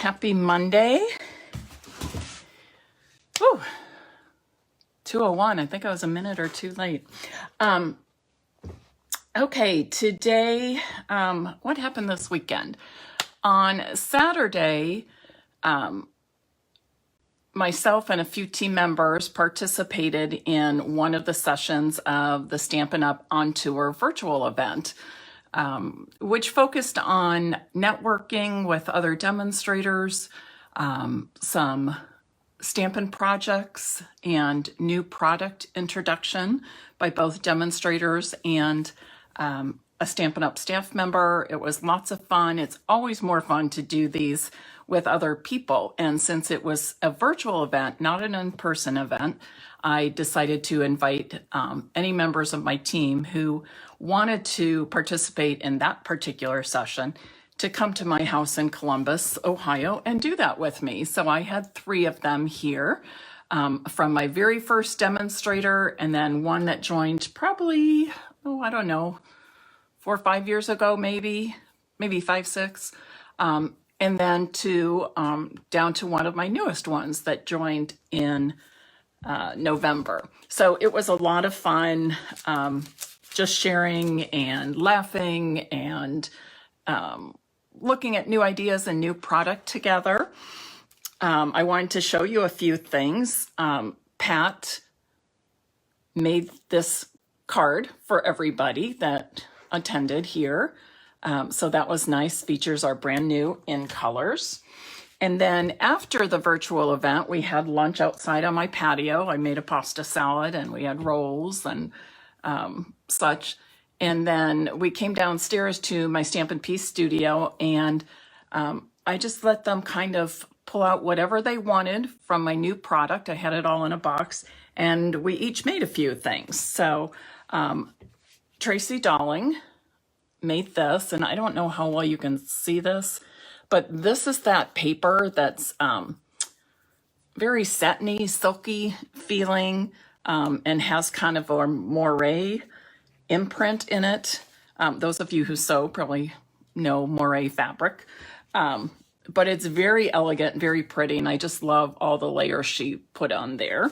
Happy Monday. Whew. 2:01. I think I was a minute or two late. Okay, today, what happened this weekend? On Saturday, myself and a few team members participated in one of the sessions of the Stampin' Up! On Tour virtual event, which focused on networking with other demonstrators, some Stampin' projects, and new product introduction by both demonstrators and a Stampin' Up! Staff member. It was lots of fun. It's always more fun to do these with other people. And since it was a virtual event, not an in-person event, I decided to invite any members of my team who wanted to participate in that particular session to come to my house in Columbus, Ohio, and do that with me. So I had 3 of them here, from my very first demonstrator, and then one that joined probably, I don't know, 4 or 5 years ago, maybe 5, 6. And then down to one of my newest ones that joined in November. So it was a lot of fun, just sharing and laughing and looking at new ideas and new product together. I wanted to show you a few things. Pat made this card for everybody that attended here. So that was nice. Features are brand new in colors. And then after the virtual event, we had lunch outside on my patio. I made a pasta salad and we had rolls and such. And then we came downstairs to my Stampin' Piece studio, and I just let them kind of pull out whatever they wanted from my new product. I had it all in a box, and we each made a few things. So Tracy Dolling made this, and I don't know how well you can see this, but this is that paper that's very satiny, silky feeling, and has kind of a moire imprint in it. Those of you who sew probably know moire fabric, but it's very elegant, very pretty, and I just love all the layers she put on there.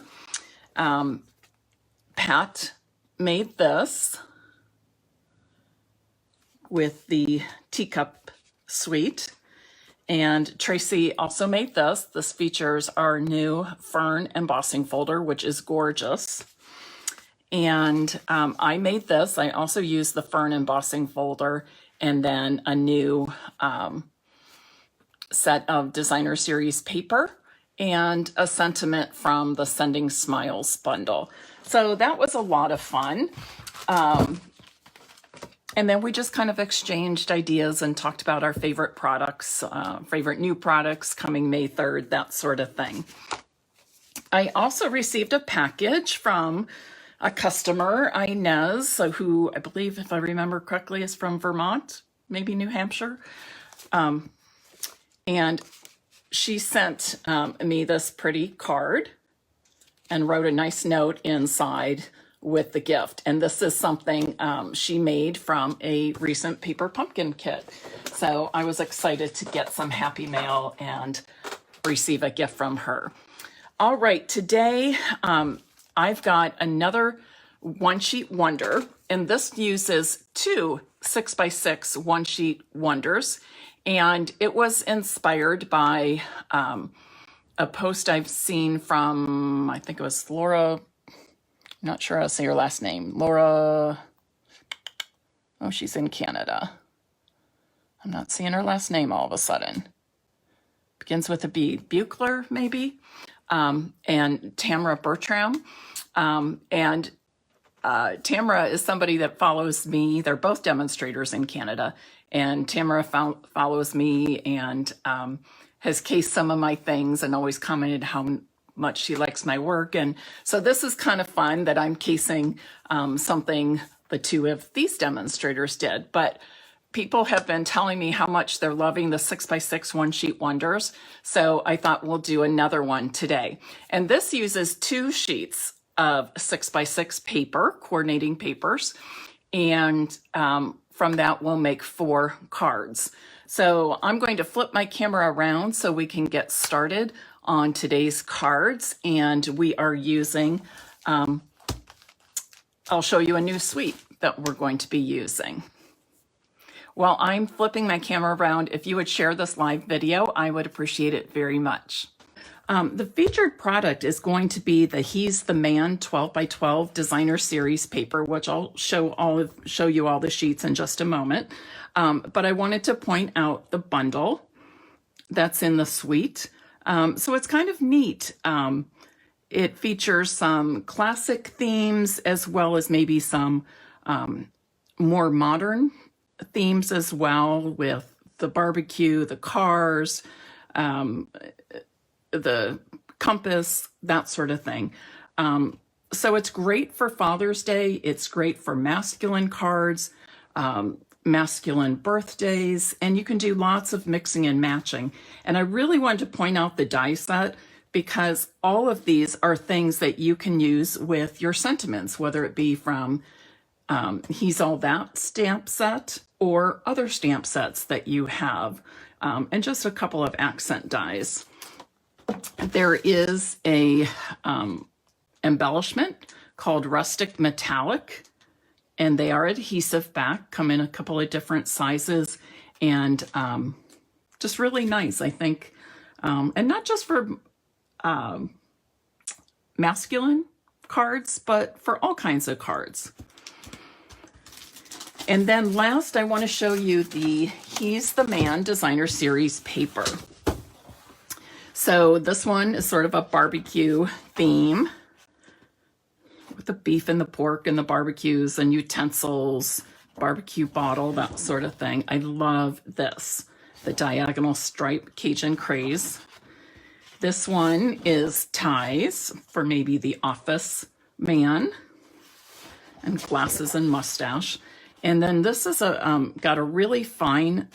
Pat made this with the teacup suite, and Tracy also made this. This features our new fern embossing folder, which is gorgeous. And I made this. I also used the fern embossing folder and then a new set of designer series paper and a sentiment from the Sending Smiles bundle. So that was a lot of fun. And then we just kind of exchanged ideas and talked about our favorite products, favorite new products coming May 3rd, that sort of thing. I also received a package from a customer, Inez, who I believe, if I remember correctly, is from Vermont, maybe New Hampshire. And she sent me this pretty card and wrote a nice note inside with the gift. And this is something she made from a recent paper pumpkin kit. So I was excited to get some happy mail and receive a gift from her. All right, today I've got another one-sheet wonder, and this uses 2 6x6 one-sheet wonders, and it was inspired by a post I've seen from, I think it was Laura, I'm not sure how to say her last name, Laura, oh, she's in Canada. I'm not seeing her last name all of a sudden. Begins with a B, Buchler, maybe? And Tamara Bertram. And Tamara is somebody that follows me. They're both demonstrators in Canada. And Tamara follows me and has cased some of my things and always commented how much she likes my work. And so this is kind of fun that I'm casing something the 2 of these demonstrators did. But people have been telling me how much they're loving the 6x6 one-sheet wonders. So I thought we'll do another one today. And this uses 2 sheets of 6x6 paper, coordinating papers. And from that, we'll make 4 cards. So I'm going to flip my camera around so we can get started on today's cards. And we are using, I'll show you a new suite that we're going to be using. While I'm flipping my camera around, if you would share this live video, I would appreciate it very much. The featured product is going to be the He's the Man 12 by 12 designer series paper, which I'll show you all the sheets in just a moment. But I wanted to point out the bundle that's in the suite. So it's kind of neat. It features some classic themes as well as maybe some more modern themes as well, with the barbecue, the cars, the compass, that sort of thing. So it's great for Father's Day. It's great for masculine cards, masculine birthdays, and you can do lots of mixing and matching. And I really wanted to point out the die set because all of these are things that you can use with your sentiments, whether it be from He's All That stamp set or other stamp sets that you have, and just a couple of accent dies. There is a embellishment called Rustic Metallic, and they are adhesive back, come in a couple of different sizes, and just really nice, I think. And not just for masculine cards, but for all kinds of cards. And then last, I want to show you the He's the Man designer series paper. So this one is sort of a barbecue theme with the beef and the pork and the barbecues and utensils, barbecue bottle, that sort of thing. I love this, the diagonal stripe Cajun Craze. This one is ties for maybe the office man, and glasses and mustache. And then this is got a really fine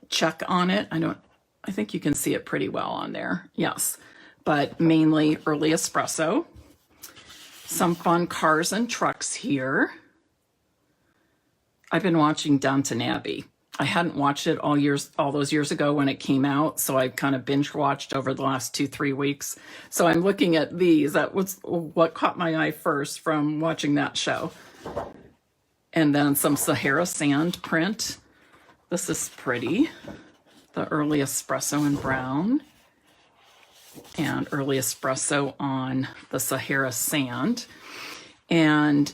check on it. I think you can see it pretty well on there. Yes, but mainly early espresso. Some fun cars and trucks here. I've been watching Downton Abbey. I hadn't watched it all those years ago when it came out, so I kind of binge watched over the last 2-3 weeks. So I'm looking at these. That was what caught my eye first from watching that show. And then some Sahara sand print. This is pretty. The early espresso in brown and early espresso on the Sahara sand. And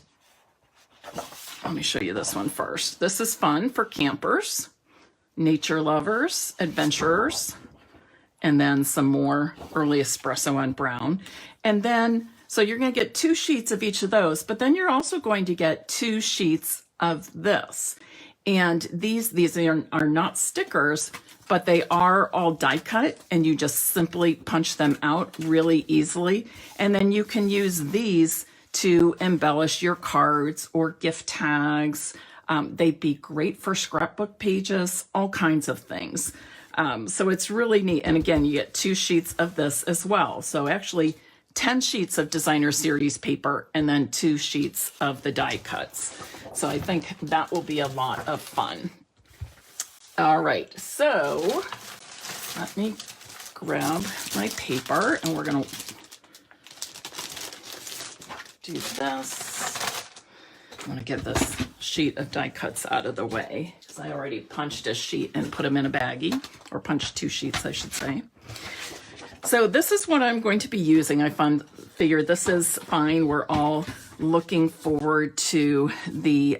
let me show you this one first. This is fun for campers, nature lovers, adventurers, and then some more early espresso on brown. And then, so you're going to get 2 sheets of each of those, but then you're also going to get 2 sheets of this. And these are not stickers, but they are all die cut, and you just simply punch them out really easily. And then you can use these to embellish your cards or gift tags. They'd be great for scrapbook pages, all kinds of things. So it's really neat. And again, you get 2 sheets of this as well. So actually 10 sheets of designer series paper and then 2 sheets of the die cuts. So I think that will be a lot of fun. All right, so let me grab my paper and we're gonna do this. I'm gonna get this sheet of die cuts out of the way because I already punched a sheet and put them in a baggie, or punched 2 sheets, I should say. So this is what I'm going to be using. I figured this is fine. We're all looking forward to the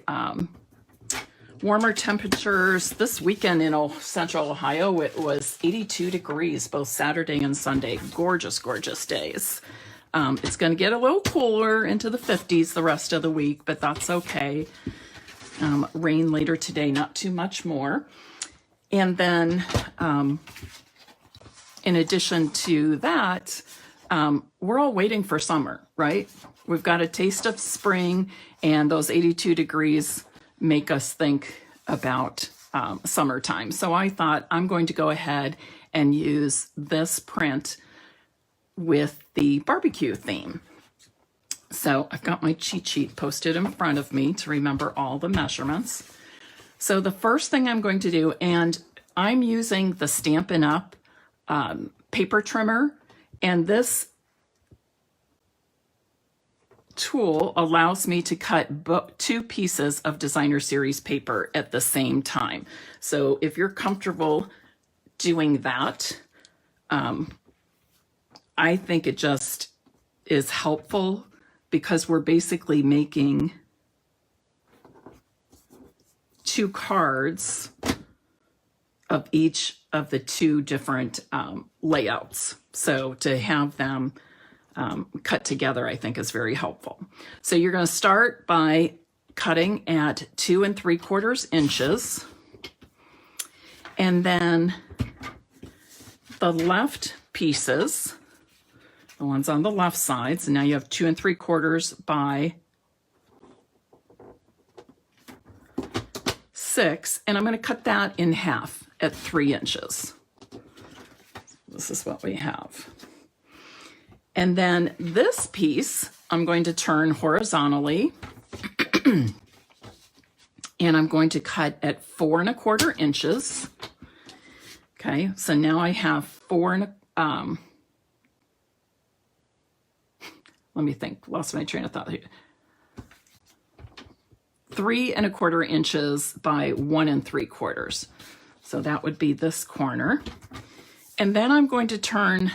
warmer temperatures. This weekend in central Ohio, it was 82 degrees both Saturday and Sunday. Gorgeous, gorgeous days. It's going to get a little cooler into the 50s the rest of the week, but that's okay. Rain later today, not too much more. And then in addition to that, we're all waiting for summer, right? We've got a taste of spring, and those 82 degrees make us think about summertime. So I thought I'm going to go ahead and use this print with the barbecue theme. So I've got my cheat sheet posted in front of me to remember all the measurements. So the first thing I'm going to do, and I'm using the Stampin' Up paper trimmer, and this tool allows me to cut two pieces of designer series paper at the same time. So if you're comfortable doing that, I think it just is helpful because we're basically making two cards of each of the two different layouts. So to have them cut together, I think is very helpful. So you're going to start by cutting at 2 3/4 inches. And then the left pieces, the ones on the left side, so now you have 2 3/4 by 6, and I'm going to cut that in half at 3 inches. This is what we have. And then this piece, I'm going to turn horizontally, and I'm going to cut at 4 1/4 inches. Okay, so now I have let me think, lost my train of thought here. 3 1/4 inches by 1 3/4. So that would be this corner. And then I'm going to turn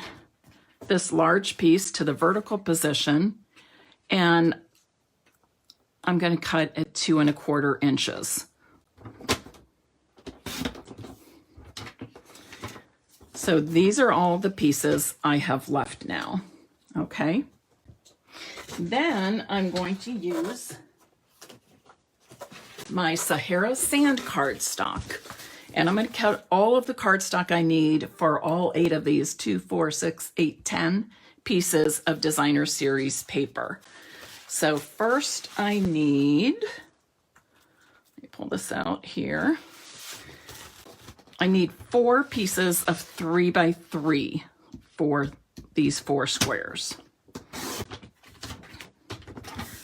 this large piece to the vertical position, and I'm going to cut at 2 1/4 inches. So these are all the pieces I have left now. Okay. Then I'm going to use my Sahara sand cardstock. And I'm going to cut all of the cardstock I need for all 8 of these 2, 4, 6, 8, 10 pieces of designer series paper. So first I need, let me pull this out here. I need 4 pieces of 3 by 3 for these 4 squares.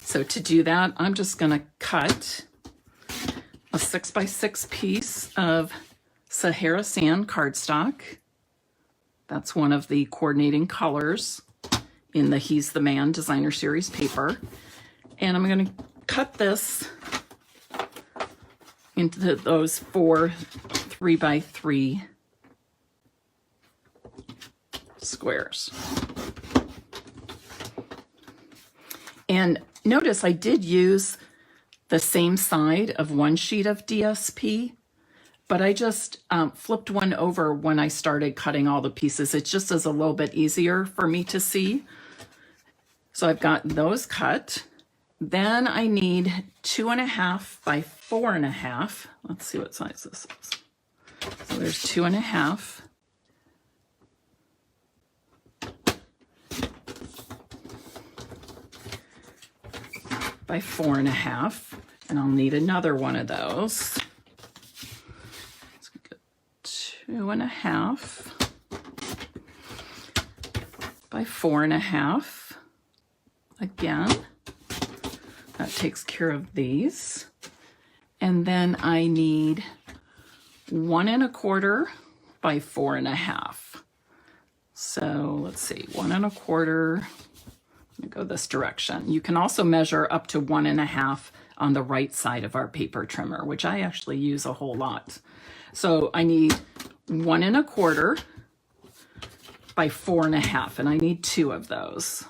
So to do that, I'm just going to cut a 6 by 6 piece of Sahara sand cardstock. That's one of the coordinating colors in the He's the Man designer series paper. And I'm going to cut this into those 4 3 by 3 squares. And notice I did use the same side of one sheet of DSP, but I just flipped one over when I started cutting all the pieces. It just is a little bit easier for me to see. So I've got those cut. Then I need 2 1/2 by 4 1/2. Let's see what size this is. So there's 2 1/2. By 4 1/2, and I'll need another one of those. Let's get 2 1/2 by 4 1/2. Again, that takes care of these. And then I need 1 1/4 by 4 1/2. So let's see, 1 1/4. Go this direction. You can also measure up to 1 1/2 on the right side of our paper trimmer, which I actually use a whole lot. So I need 1 1/4 by 4 1/2, and I need 2 of those.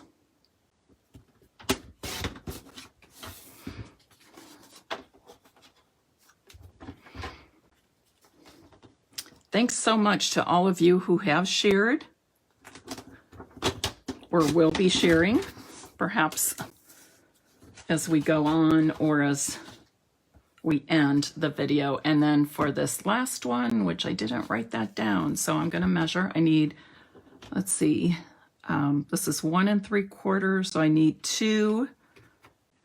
Thanks so much to all of you who have shared or will be sharing, perhaps as we go on or as we end the video. And then for this last one, which I didn't write that down, so I'm going to measure. I need, let's see, this is 1 3/4, so I need 2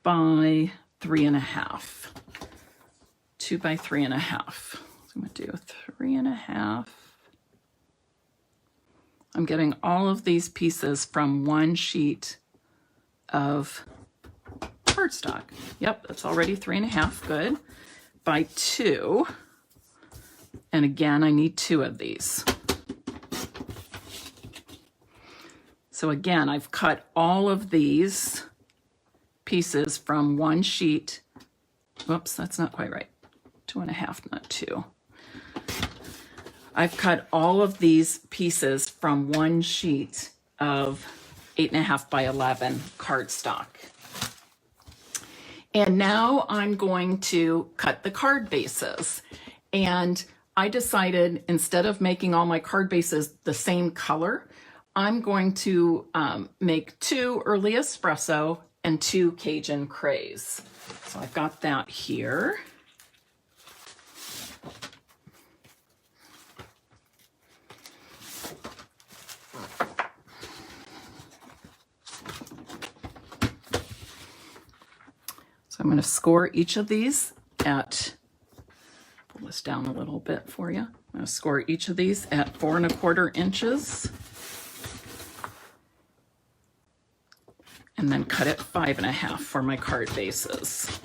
by 3 1/2. 2 by 3 1/2. So I'm going to do 3 1/2. I'm getting all of these pieces from one sheet of cardstock. Yep, that's already 3 1/2, good. By 2, And again, I need 2 of these. So again, I've cut all of these pieces from one sheet. Whoops, that's not quite right. 2.5, not 2. I've cut all of these pieces from one sheet of 8.5 by 11 cardstock. And now I'm going to cut the card bases. And I decided, instead of making all my card bases the same color, I'm going to make 2 early espresso and 2 Cajun craze. So I've got that here. So I'm going to score each of these at, pull this down a little bit for you. I'm going to score each of these at 4 1/4 inches. And then cut it 5 1/2 for my card bases.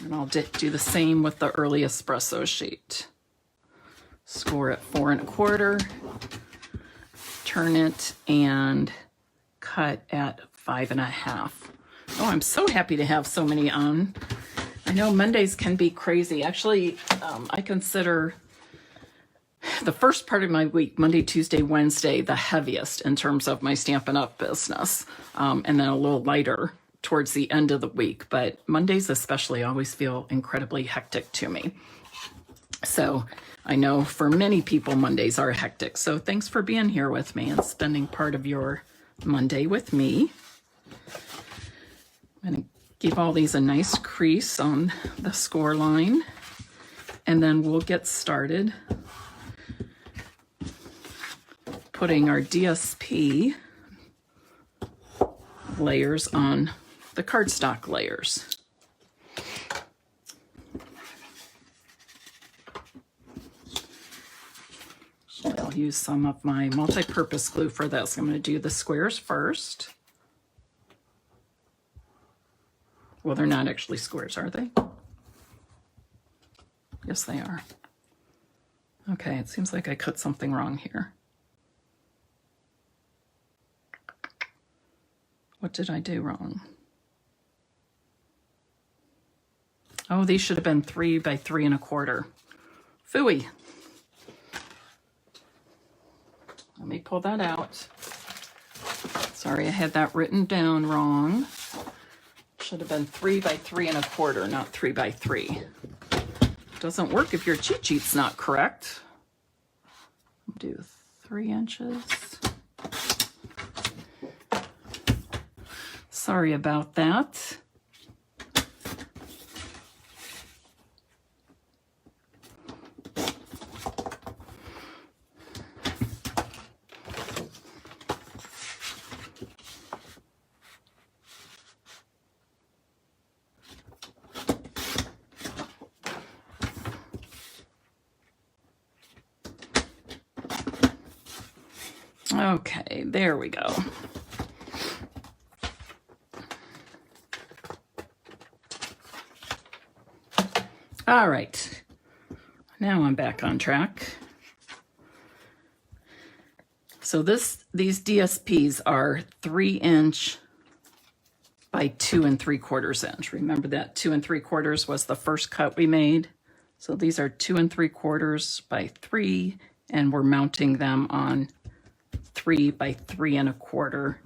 And I'll do the same with the early espresso sheet. Score at 4 1/4, turn it, and cut at 5 1/2. Oh, I'm so happy to have so many on. I know Mondays can be crazy. Actually, I consider the first part of my week, Monday, Tuesday, Wednesday, the heaviest in terms of my Stampin' Up! Business, and then a little lighter towards the end of the week. But Mondays especially always feel incredibly hectic to me. So I know for many people, Mondays are hectic. So thanks for being here with me and spending part of your Monday with me. I'm going to give all these a nice crease on the score line, and then we'll get started putting our DSP layers on the cardstock layers. I'll use some of my multi-purpose glue for this. I'm going to do the squares first. Well, they're not actually squares, are they? Yes, they are. Okay, it seems like I cut something wrong here. What did I do wrong? Oh, these should have been 3 by 3 1/4. Phooey. Let me pull that out. Sorry, I had that written down wrong. Should have been 3 by 3 1/4, not 3 by 3. Doesn't work if your cheat sheet's not correct. Do 3 inches. Sorry about that. Okay, there we go. All right, now I'm back on track. So these DSPs are 3 inch by 2 3/4 inch. Remember that 2 3/4 was the first cut we made. So these are 2 3/4 by 3, and we're mounting them on 3 by 3 1/4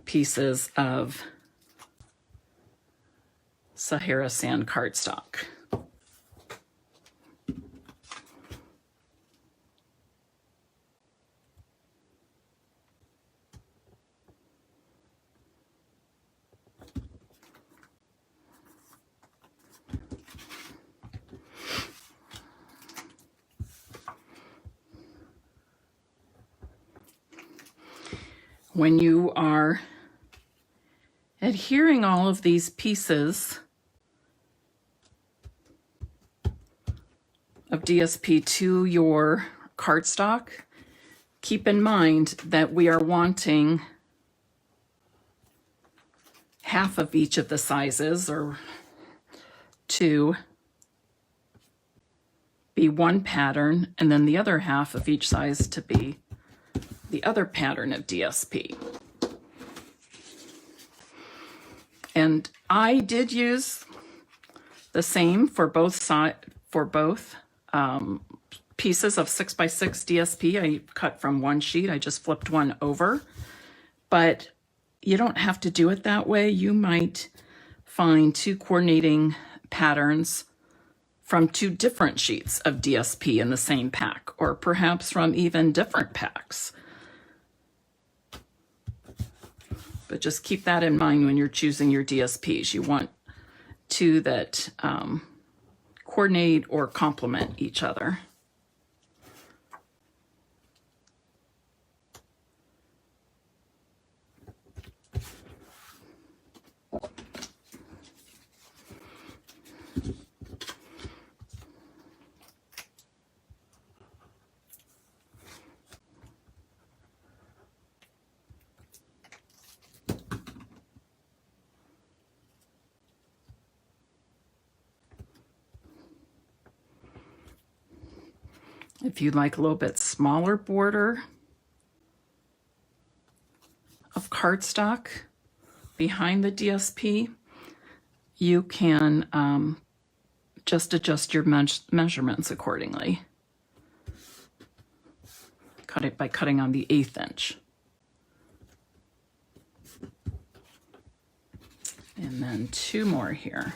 pieces of Sahara sand cardstock. When you are adhering all of these pieces of DSP to your cardstock, keep in mind that we are wanting half of each of the sizes, or 2 be one pattern, and then the other half of each size to be the other pattern of DSP. And I did use the same for both pieces of 6x6 DSP. I cut from one sheet. I just flipped one over. But you don't have to do it that way. You might find two coordinating patterns from two different sheets of DSP in the same pack, or perhaps from even different packs. But just keep that in mind when you're choosing your DSPs. You want two that coordinate or complement each other. If you'd like a little bit smaller border of cardstock behind the DSP, you can just adjust your measurements accordingly. Cut it by cutting on the 1/8 inch. And then two more here.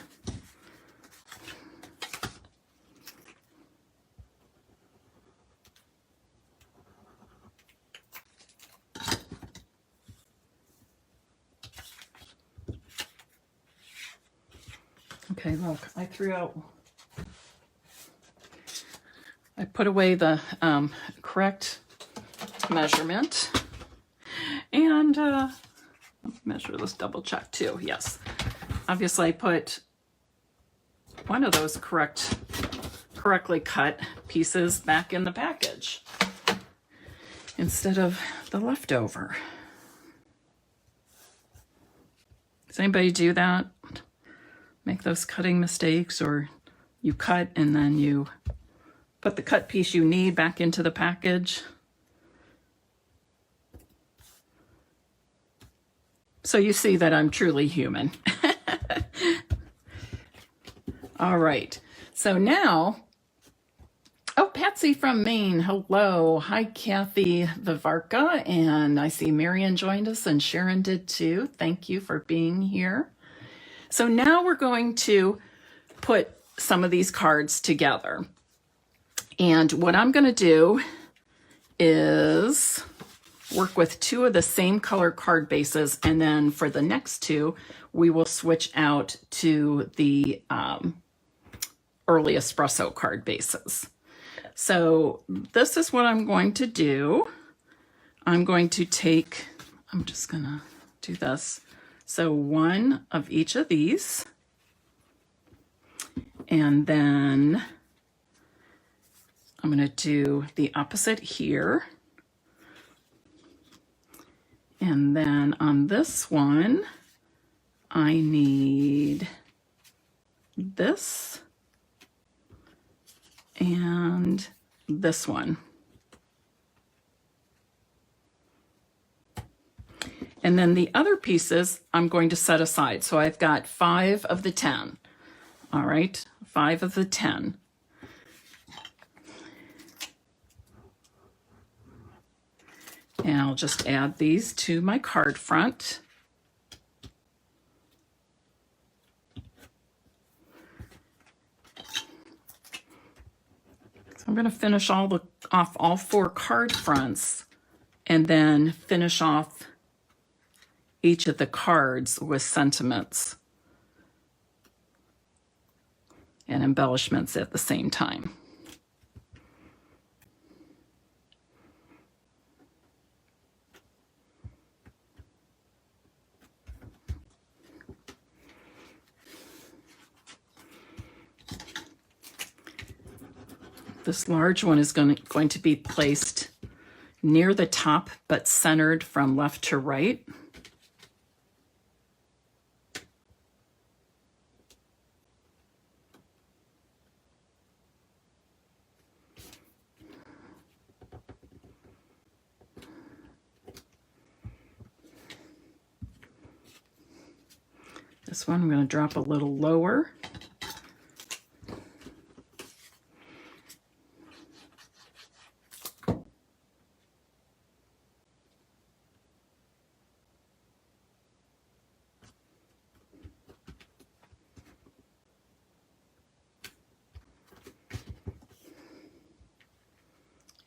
Okay, look, I put away the correct measurement, and measure this, double check too. Yes, obviously I put one of those correctly cut pieces back in the package instead of the leftover. Does anybody do that? Make those cutting mistakes, or you cut and then you put the cut piece you need back into the package? So you see that I'm truly human. All right, so now, oh, Patsy from Maine, hello. Hi, Kathy Vivarka, and I see Marion joined us and Sharon did too. Thank you for being here. So now we're going to put some of these cards together. And what I'm going to do is work with two of the same color card bases, and then for the next two, we will switch out to the early espresso card bases. So this is what I'm going to do. I'm just going to do this. So one of each of these, and then I'm going to do the opposite here. And then on this one, I need this and this one. And then the other pieces I'm going to set aside. So I've got 5 of the 10. All right, 5 of the 10. And I'll just add these to my card front. So I'm going to finish off all 4 card fronts, and then finish off each of the cards with sentiments and embellishments at the same time. This large one is going to be placed near the top, but centered from left to right. This one I'm going to drop a little lower.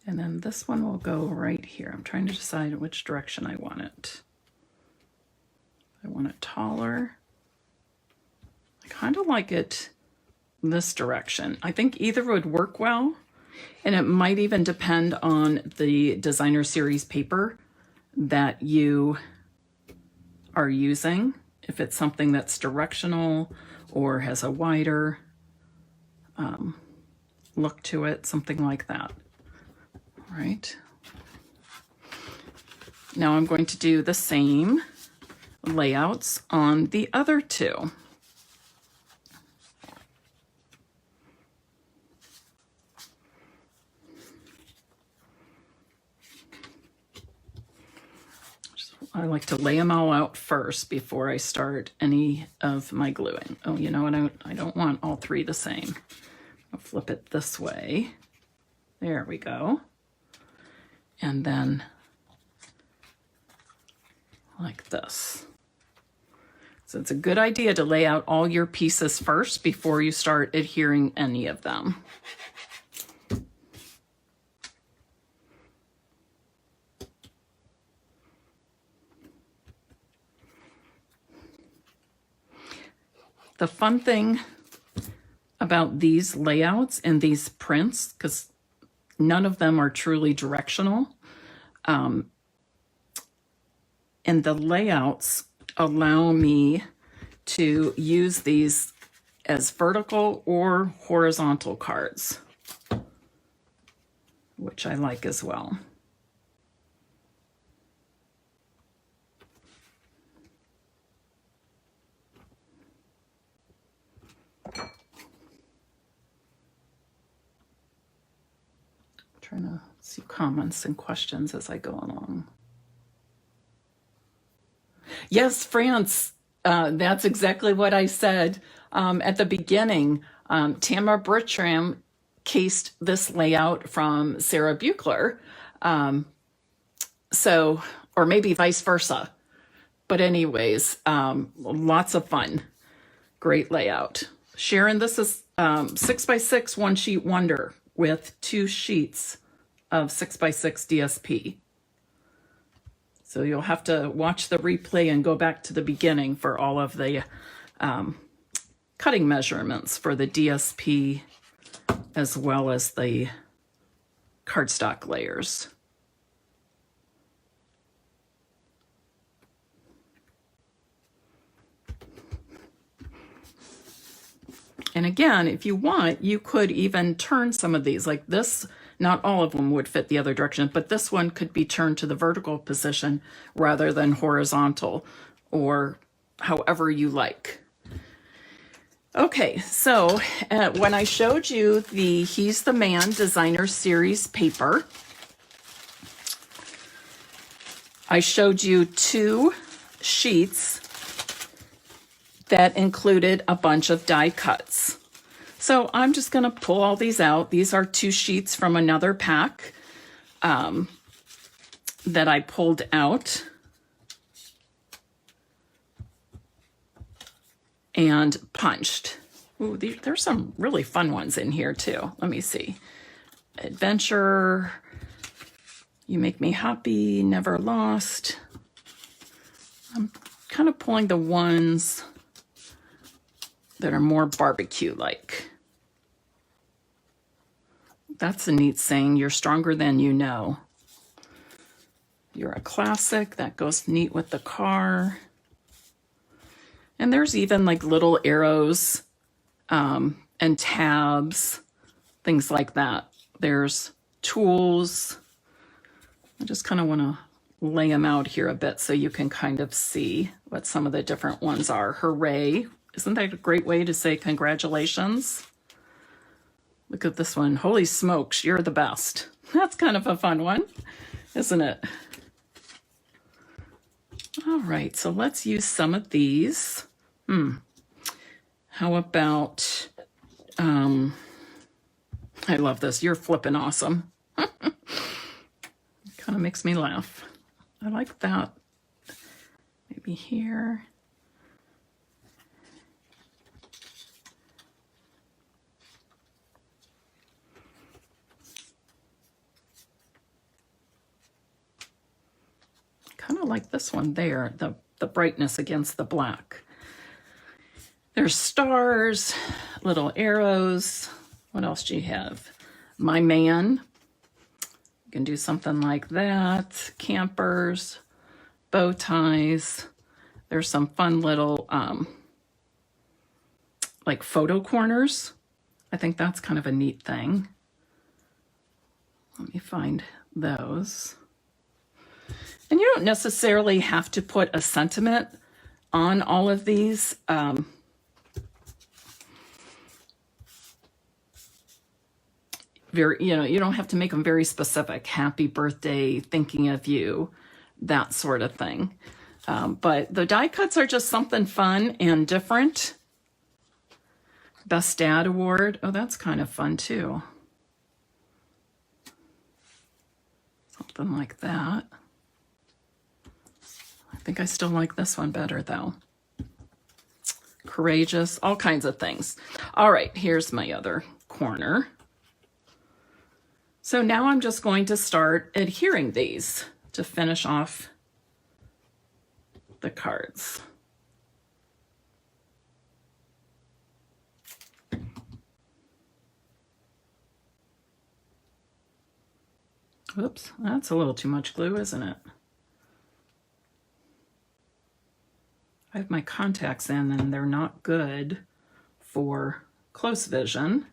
And then this one will go right here. I'm trying to decide which direction I want it. I want it taller. I kind of like it this direction. I think either would work well, and it might even depend on the designer series paper that you are using. If it's something that's directional or has a wider look to it, something like that. All right. Now I'm going to do the same layouts on the other two. I like to lay them all out first before I start any of my gluing. Oh, you know what? I don't want all three the same. I'll flip it this way. There we go. And then like this. So it's a good idea to lay out all your pieces first before you start adhering any of them. The fun thing about these layouts and these prints, because none of them are truly directional, and the layouts allow me to use these as vertical or horizontal cards, which I like as well. Trying to see comments and questions as I go along. Yes, France, that's exactly what I said at the beginning. Tamara Bertram cased this layout from Sarah Buechler. So, or maybe vice versa. But anyways, lots of fun. Great layout. Sharon, this is 6x6 one sheet wonder with 2 sheets of 6x6 DSP. So you'll have to watch the replay and go back to the beginning for all of the cutting measurements for the DSP as well as the cardstock layers. And again, if you want, you could even turn some of these like this. Not all of them would fit the other direction, but this one could be turned to the vertical position rather than horizontal, or however you like. Okay, so when I showed you the He's the Man Designer Series paper, I showed you 2 sheets that included a bunch of die cuts. So I'm just going to pull all these out. These are 2 sheets from another pack that I pulled out and punched. Ooh, there's some really fun ones in here too. Let me see. Adventure, You Make Me Happy, Never Lost. I'm kind of pulling the ones that are more barbecue-like. That's a neat saying, you're stronger than you know. You're a classic, that goes neat with the car. And there's even like little arrows and tabs, things like that. There's tools. I just kind of want to lay them out here a bit so you can kind of see what some of the different ones are. Hooray. Isn't that a great way to say congratulations? Look at this one. Holy smokes, you're the best. That's kind of a fun one, isn't it? All right, so let's use some of these How about, I love this. You're flipping awesome. Kind of makes me laugh. I like that. Maybe here. Kind of like this one there, the brightness against the black. There's stars, little arrows. What else do you have? My man. You can do something like that. Campers, bow ties. There's some fun little like photo corners. I think that's kind of a neat thing. Let me find those. And you don't necessarily have to put a sentiment on all of these. You don't have to make them very specific. Happy birthday, thinking of you, that sort of thing. But the die cuts are just something fun and different. Best Dad Award. Oh, that's kind of fun too. Something like that. I think I still like this one better though. Courageous, all kinds of things. All right, here's my other corner. So now I'm just going to start adhering these to finish off the cards. Oops, that's a little too much glue, isn't it? I have my contacts in and they're not good for close vision.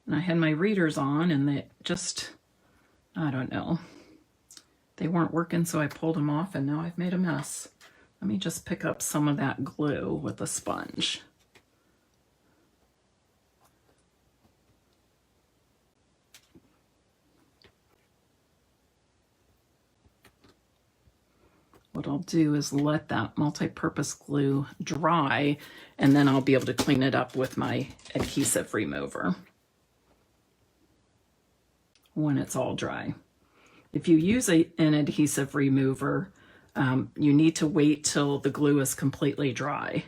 And I had my readers on and they just, I don't know. They weren't working, so I pulled them off and now I've made a mess. Let me just pick up some of that glue with a sponge. What I'll do is let that multi-purpose glue dry, and then I'll be able to clean it up with my adhesive remover when it's all dry. If you use an adhesive remover, you need to wait till the glue is completely dry.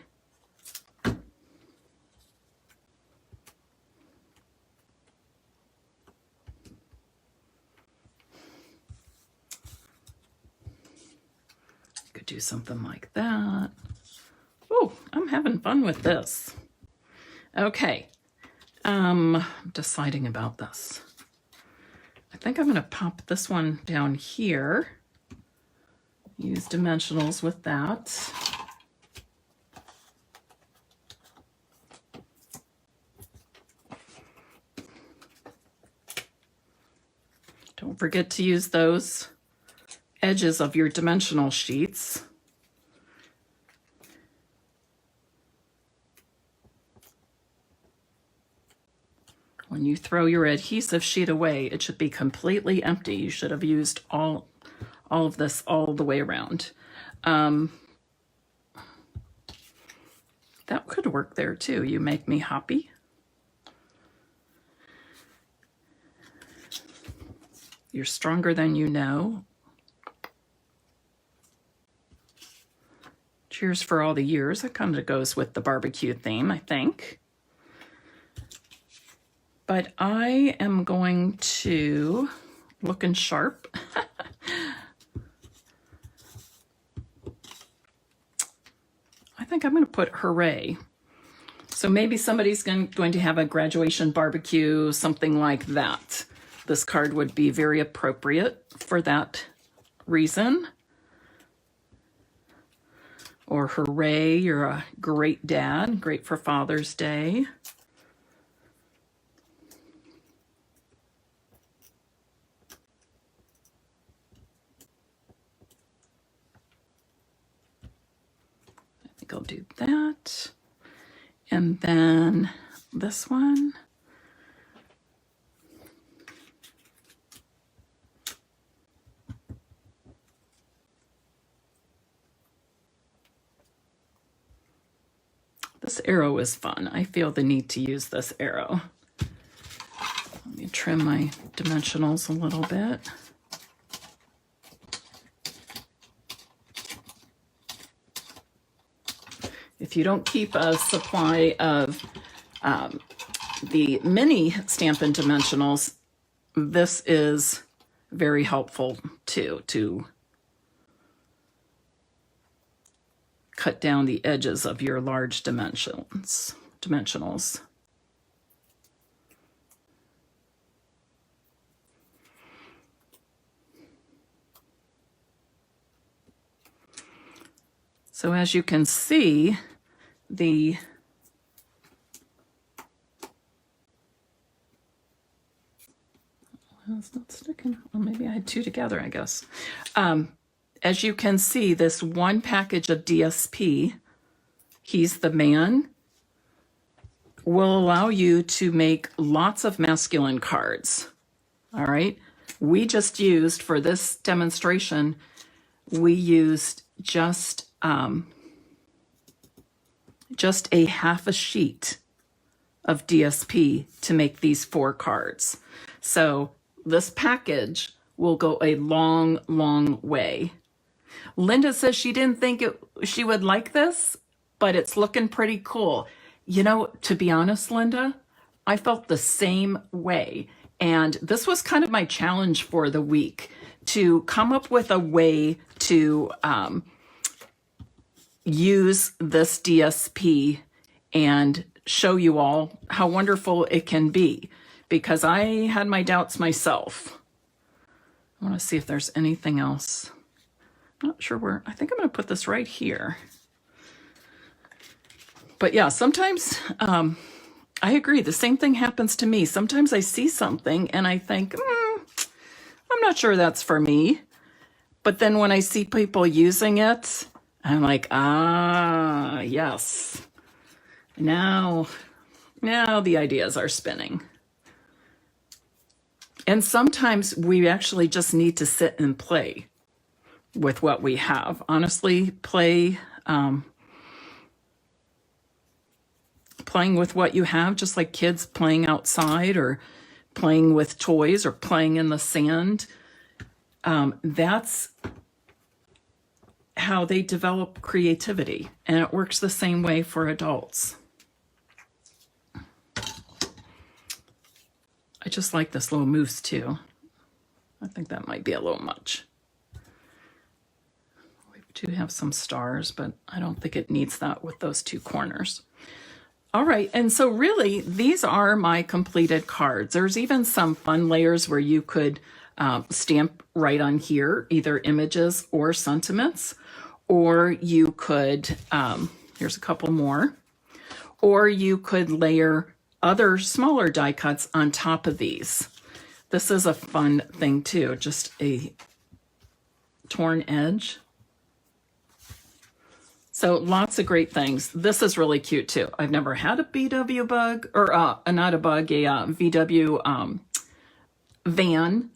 Could do something like that. Oh, I'm having fun with this. Okay, I'm deciding about this. I think I'm going to pop this one down here. Use dimensionals with that. Don't forget to use those edges of your dimensional sheets. When you throw your adhesive sheet away, it should be completely empty. You should have used all of this all the way around. That could work there too. You make me happy. You're stronger than you know. Cheers for all the years. That kind of goes with the barbecue theme, I think. But I am going to, looking sharp. I think I'm going to put hooray. So maybe somebody's going to have a graduation barbecue, something like that. This card would be very appropriate for that reason. Or hooray, you're a great dad, great for Father's Day. I think I'll do that. And then this one. arrow is fun. I feel the need to use this arrow. Let me trim my dimensionals a little bit. If you don't keep a supply of the mini Stampin' dimensionals, this is very helpful too, to cut down the edges of your large dimensionals. So as you can see, it's not sticking. Well, maybe I had two together, I guess. As you can see, this one package of DSP, He's the Man, will allow you to make lots of masculine cards. All right. We just used, for this demonstration, we used just a half a sheet of DSP to make these 4 cards. So this package will go a long, long way. Linda says she didn't think she would like this, but it's looking pretty cool. You know, to be honest, Linda, I felt the same way. And this was kind of my challenge for the week, to come up with a way to use this DSP and show you all how wonderful it can be, because I had my doubts myself. I want to see if there's anything else. I'm not sure where. I think I'm going to put this right here. But yeah, sometimes I agree. The same thing happens to me. Sometimes I see something and I think, I'm not sure that's for me. But then when I see people using it, I'm like, yes. Now the ideas are spinning. And sometimes we actually just need to sit and play with what we have. Honestly, playing with what you have, just like kids playing outside or playing with toys or playing in the sand. That's how they develop creativity. And it works the same way for adults. I just like this little moose too. I think that might be a little much. We do have some stars, but I don't think it needs that with those 2 corners. All right, and so really, these are my completed cards. There's even some fun layers where you could stamp right on here, either images or sentiments, or you could, here's a couple more, or you could layer other smaller die cuts on top of these. This is a fun thing too, just a torn edge. So lots of great things. This is really cute too. I've never had a BW bug, or not a bug, a VW van.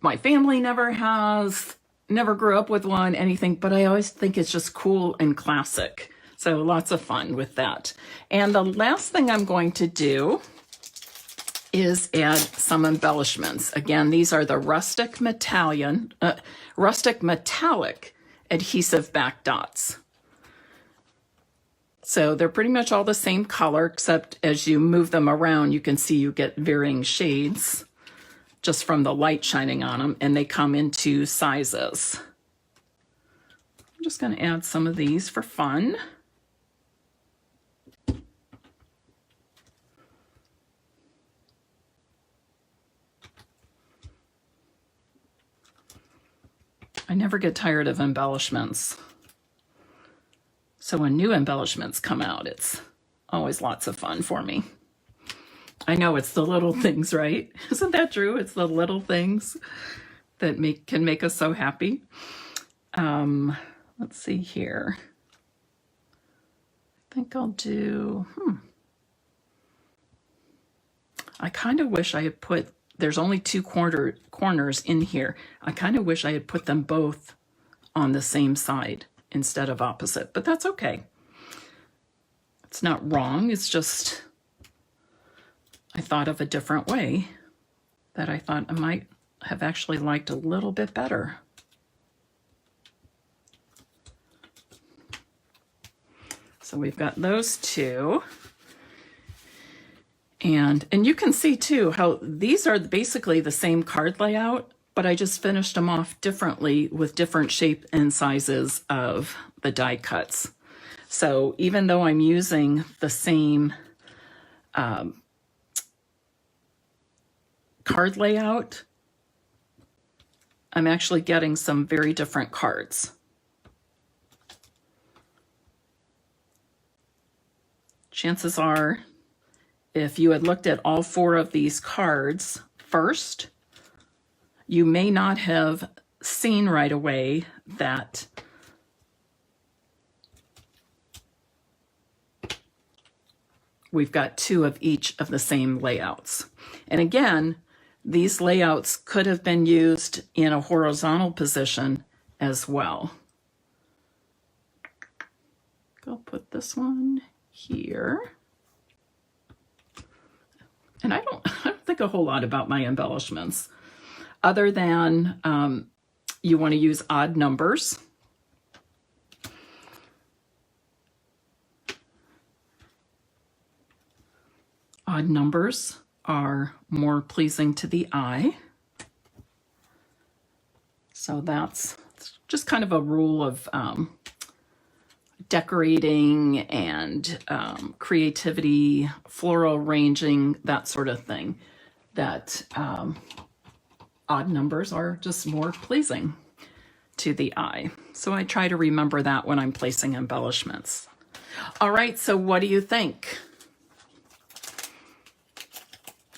My family never has, never grew up with one, anything, but I always think it's just cool and classic. So lots of fun with that. And the last thing I'm going to do is add some embellishments. Again, these are the rustic metallic adhesive back dots. So they're pretty much all the same color, except as you move them around, you can see you get varying shades just from the light shining on them, and they come in 2 sizes. I'm just going to add some of these for fun. I never get tired of embellishments. So when new embellishments come out, it's always lots of fun for me. I know it's the little things, right? Isn't that true? It's the little things that can make us so happy. Let's see here. I think I'll do, I kind of wish I had put, there's only 2 corners in here. I kind of wish I had put them both on the same side instead of opposite, but that's okay. It's not wrong, it's just I thought of a different way that I thought I might have actually liked a little bit better. So we've got those two. And you can see too how these are basically the same card layout, but I just finished them off differently with different shape and sizes of the die cuts. So even though I'm using the same card layout, I'm actually getting some very different cards. Chances are, if you had looked at all four of these cards first, you may not have seen right away that we've got two of each of the same layouts. And again, these layouts could have been used in a horizontal position as well. I'll put this one here. And I don't think a whole lot about my embellishments, other than you want to use odd numbers. Odd numbers are more pleasing to the eye. So that's just kind of a rule of decorating and creativity, floral arranging, that sort of thing, that odd numbers are just more pleasing to the eye. So I try to remember that when I'm placing embellishments. All right, so what do you think?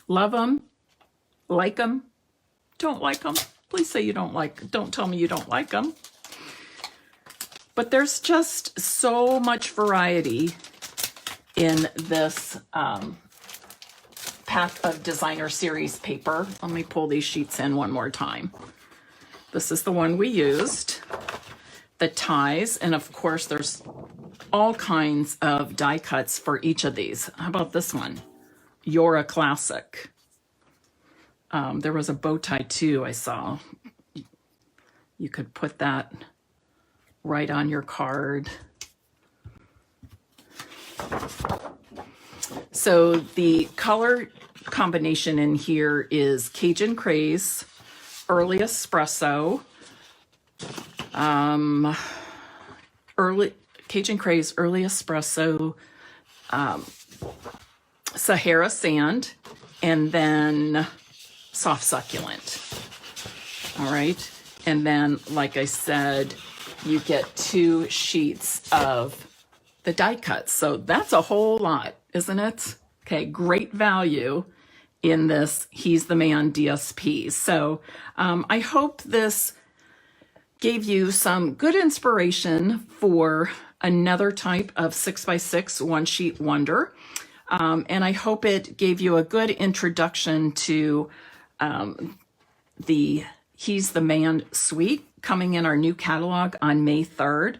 Love them? Like them? Don't like them? Please say you don't tell me you don't like them. But there's just so much variety in this pack of designer series paper. Let me pull these sheets in one more time. This is the one we used, the ties, and of course there's all kinds of die cuts for each of these. How about this one? You're a Classic. There was a bow tie too, I saw. You could put that right on your card. So the color combination in here is Cajun Craze, Early Espresso, Cajun Craze, Early Espresso, Sahara Sand, and then Soft Succulent. All right. And then, like I said, you get 2 sheets of the die cuts. So that's a whole lot, isn't it? Okay, great value in this He's the Man DSP. So I hope this gave you some good inspiration for another type of 6x6 one-sheet wonder. And I hope it gave you a good introduction to the He's the Man suite coming in our new catalog on May 3rd,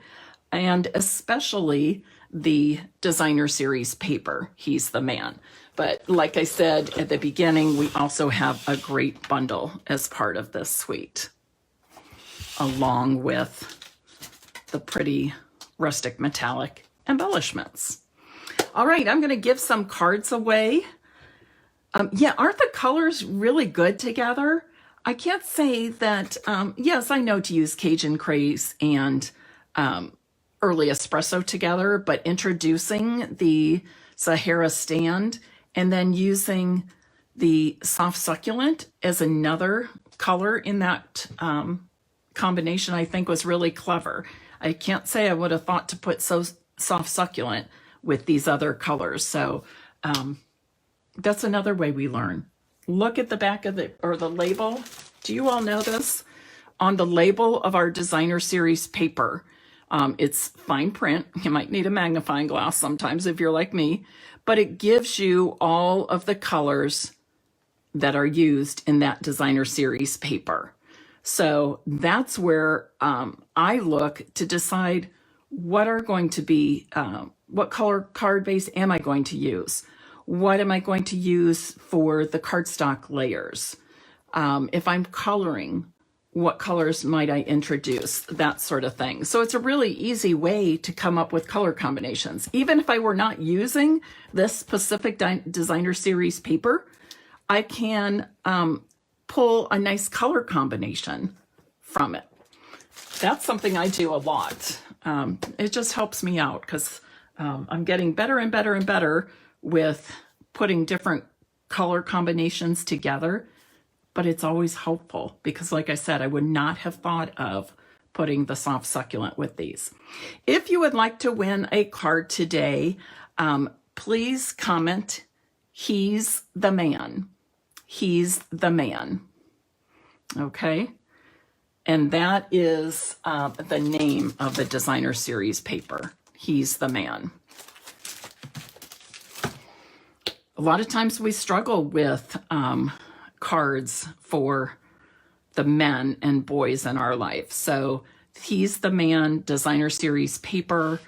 and especially the designer series paper, He's the Man. But like I said at the beginning, we also have a great bundle as part of this suite, along with the pretty rustic metallic embellishments. All right, I'm going to give some cards away. Yeah, aren't the colors really good together? I can't say that, yes, I know to use Cajun Craze and Early Espresso together, but introducing the Sahara Stand and then using the Soft Succulent as another color in that combination, I think was really clever. I can't say I would have thought to put Soft Succulent with these other colors. So that's another way we learn. Look at the back of the label. Do you all know this? On the label of our designer series paper, it's fine print. You might need a magnifying glass sometimes if you're like me, but it gives you all of the colors that are used in that designer series paper. So that's where I look to decide what are going to be what color card base am I going to use? What am I going to use for the cardstock layers? If I'm coloring, what colors might I introduce? That sort of thing. So it's a really easy way to come up with color combinations. Even if I were not using this specific designer series paper, I can pull a nice color combination from it. That's something I do a lot. It just helps me out because I'm getting better and better and better with putting different color combinations together. But it's always helpful because, like I said, I would not have thought of putting the soft succulent with these. If you would like to win a card today, please comment, "He's the man." He's the man. Okay? And that is the name of the designer series paper. He's the man. A lot of times we struggle with cards for the men and boys in our life. So He's the Man designer series paper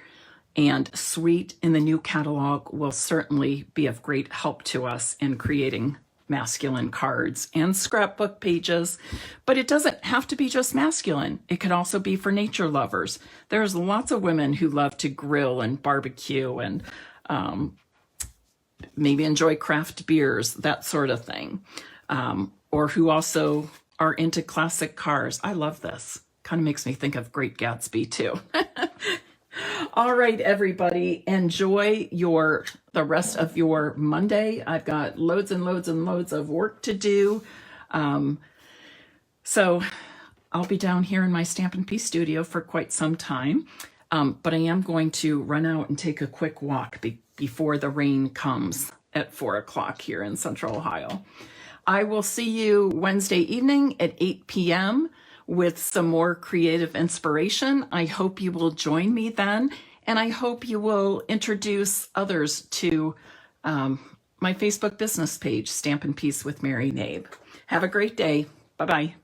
and suite in the new catalog will certainly be of great help to us in creating masculine cards and scrapbook pages, but it doesn't have to be just masculine. It could also be for nature lovers. There's lots of women who love to grill and barbecue and maybe enjoy craft beers, that sort of thing. Or who also are into classic cars. I love this. Kind of makes me think of Great Gatsby too. All right, everybody, enjoy the rest of your Monday. I've got loads and loads and loads of work to do. So I'll be down here in my Stampin' P studio for quite some time. But I am going to run out and take a quick walk before the rain comes at 4 o'clock here in Central Ohio. I will see you Wednesday evening at 8 p.m. with some more creative inspiration. I hope you will join me then, and I hope you will introduce others to my Facebook business page, Stampin' Peace with Mary Knabe. Have a great day. Bye-bye.